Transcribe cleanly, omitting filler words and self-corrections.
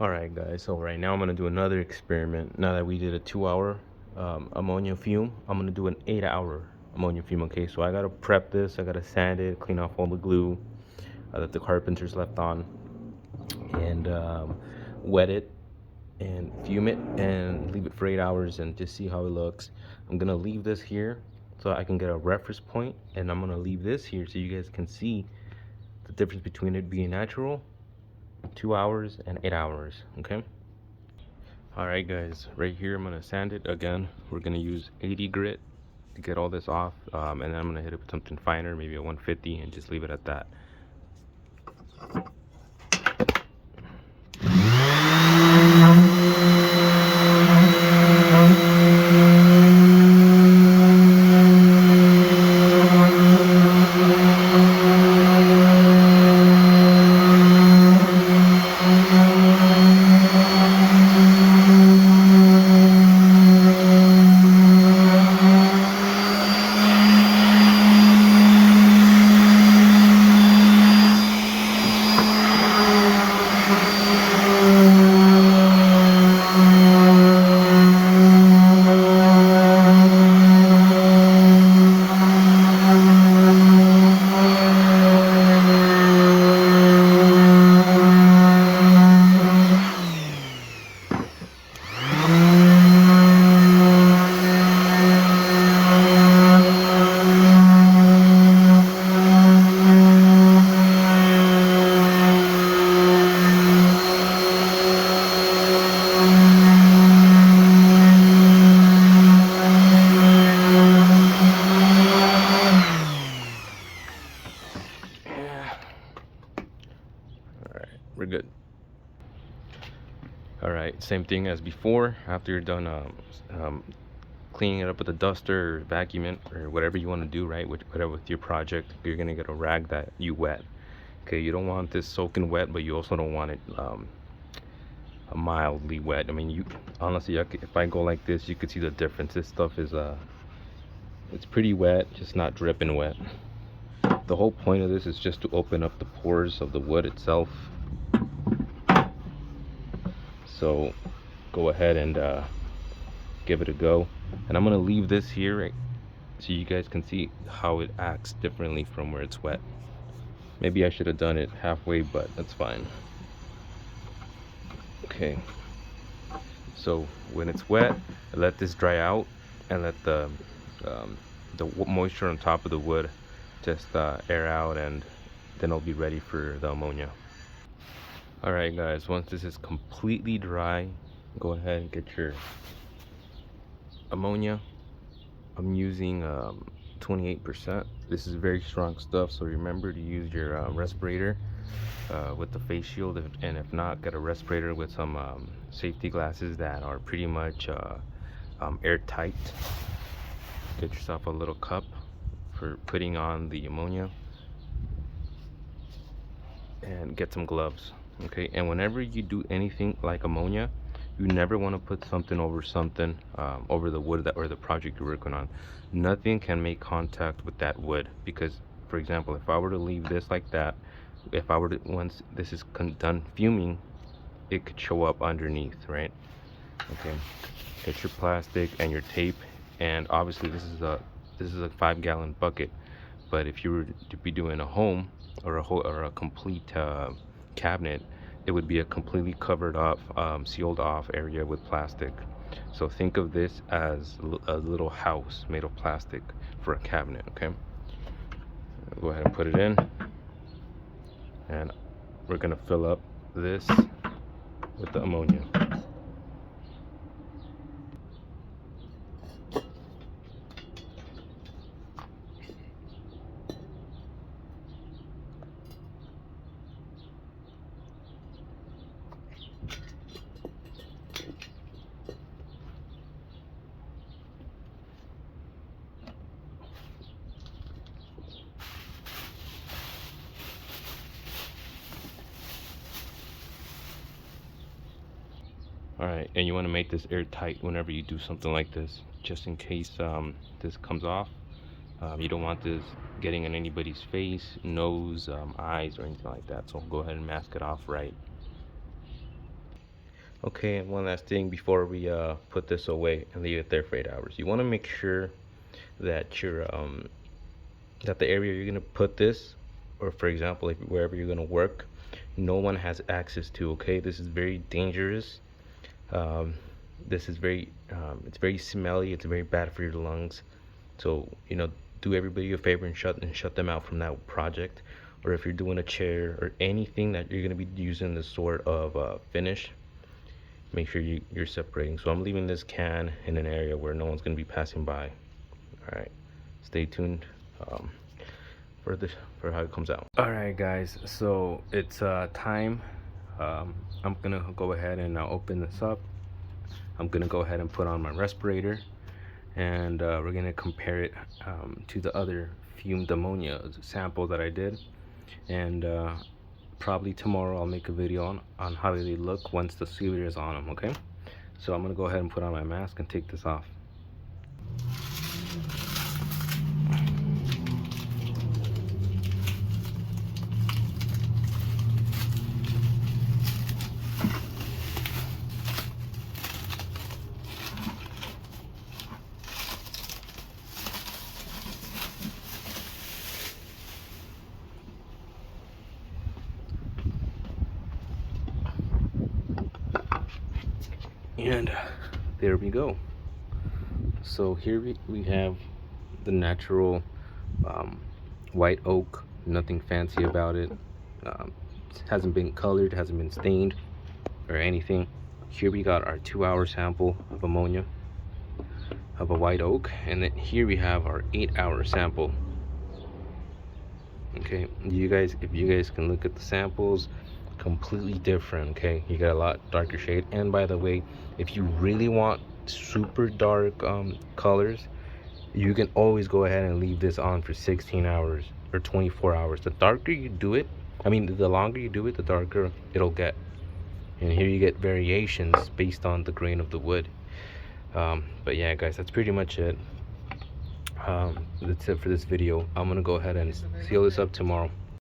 Alright guys, so right now I'm gonna do another experiment. Now that we did a 2-hour ammonia fume, I'm gonna do an 8-hour ammonia fume. Okay, so I gotta prep this, I gotta sand it, clean off all the glue that the carpenters left on, and wet it and fume it and leave it for 8 hours and just see how it looks. I'm gonna leave this here so I can get a reference point, and I'm gonna leave this here so you guys can see the difference between it being natural, 2 hours, and 8 hours. Okay. Alright guys, right here I'm gonna sand it again. We're gonna use 80 grit to get all this off, and then I'm gonna hit it with something finer, maybe a 150, and just leave it at that. We're good. Alright, same thing as before. After you're done cleaning it up with a duster or vacuuming or whatever you want to do, right, whatever with your project, you're gonna get a rag that you wet. Okay, you don't want this soaking wet, but you also don't want it mildly wet. I mean, you honestly, if I go like this, you could see the difference. This stuff is it's pretty wet, just not dripping wet. The whole point of this is just to open up the pores of the wood itself. So go ahead and give it a go, and I'm gonna leave this here so you guys can see how it acts differently from where it's wet. Maybe I should have done it halfway, but that's fine. Okay, so when it's wet, let this dry out and let the moisture on top of the wood just air out, and then it'll be ready for the ammonia. Alright guys, once this is completely dry, go ahead and get your ammonia. I'm using 28%. This is very strong stuff, so remember to use your respirator with the face shield, and if not, get a respirator with some safety glasses that are pretty much airtight. Get yourself a little cup for putting on the ammonia, and get some gloves. Okay, and whenever you do anything like ammonia, you never want to put something over the wood or the project you're working on. Nothing can make contact with that wood, because for example, if I were to leave this like that, if I were to, once this is done fuming, it could show up underneath, right? Okay, get your plastic and your tape, and obviously this is a 5-gallon bucket, but if you were to be doing a home or a complete cabinet, it would be a completely covered off, sealed off area with plastic. So think of this as a little house made of plastic for a cabinet. Okay, go ahead and put it in, and we're gonna fill up this with the ammonia. Alright, and you want to make this airtight whenever you do something like this, just in case this comes off. You don't want this getting in anybody's face, nose, eyes, or anything like that. So go ahead and mask it off right. Okay, and one last thing before we put this away and leave it there for 8 hours. You want to make sure that that the area you're gonna put this, or for example, like wherever you're gonna work, no one has access to. Okay, this is very dangerous. Um, this is it's very smelly. It's very bad for your lungs. So do everybody a favor and shut them out from that project. Or if you're doing a chair or anything that you're gonna be using this sort of finish, make sure you're separating. So I'm leaving this can in an area where no one's gonna be passing by. All right, stay tuned for how it comes out. All right, guys. So it's time. I'm gonna go ahead and open this up. I'm gonna go ahead and put on my respirator, and we're gonna compare it to the other fumed ammonia sample that I did, and probably tomorrow I'll make a video on how they look once the sealer is on them. Okay, so I'm gonna go ahead and put on my mask and take this off. And there we go. So here we have the natural white oak. Nothing fancy about it. It hasn't been colored, hasn't been stained or anything. Here we got our 2-hour sample of ammonia of a white oak, and then here we have our 8-hour sample. Okay, if you guys can look at the samples, completely different. Okay, you got a lot darker shade. And by the way, if you really want super dark colors, you can always go ahead and leave this on for 16 hours or 24 hours. The darker you do it, the longer you do it, the darker it'll get. And here you get variations based on the grain of the wood. But yeah, guys, that's pretty much it. That's it for this video. I'm gonna go ahead and seal this up tomorrow.